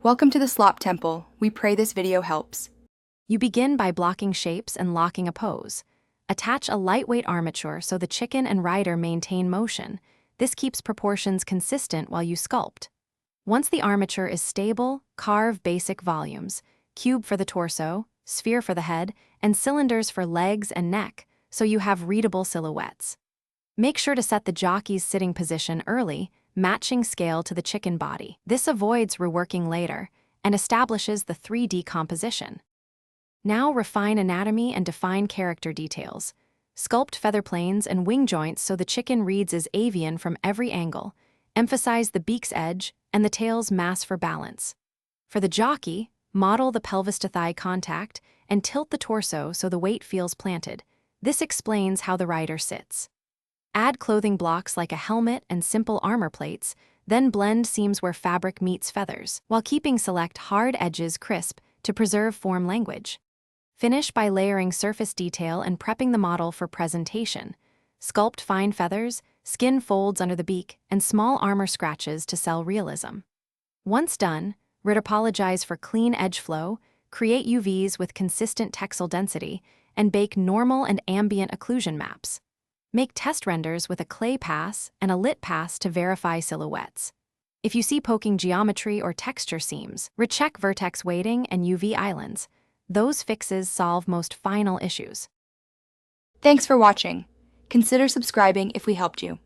Welcome to the Slop Temple. We pray this video helps. You begin by blocking shapes and locking a pose. Attach a lightweight armature so the chicken and rider maintain motion. This keeps proportions consistent while you sculpt. Once the armature is stable, carve basic volumes: cube for the torso, sphere for the head, and cylinders for legs and neck, so you have readable silhouettes. Make sure to set the jockey's sitting position early, matching scale to the chicken body. This avoids reworking later and establishes the 3D composition. Now refine anatomy and define character details. Sculpt feather planes and wing joints so the chicken reads as avian from every angle. Emphasize the beak's edge and the tail's mass for balance. For the jockey, model the pelvis to thigh contact and tilt the torso so the weight feels planted. This explains how the rider sits. Add clothing blocks like a helmet and simple armor plates, then blend seams where fabric meets feathers, while keeping select hard edges crisp to preserve form language. Finish by layering surface detail and prepping the model for presentation. Sculpt fine feathers, skin folds under the beak, and small armor scratches to sell realism. Once done, retopologize for clean edge flow, create UVs with consistent textile density, and bake normal and ambient occlusion maps. Make test renders with a clay pass and a lit pass to verify silhouettes. If you see poking geometry or texture seams, recheck vertex weighting and UV islands. Those fixes solve most final issues. Thanks for watching. Consider subscribing if we helped you.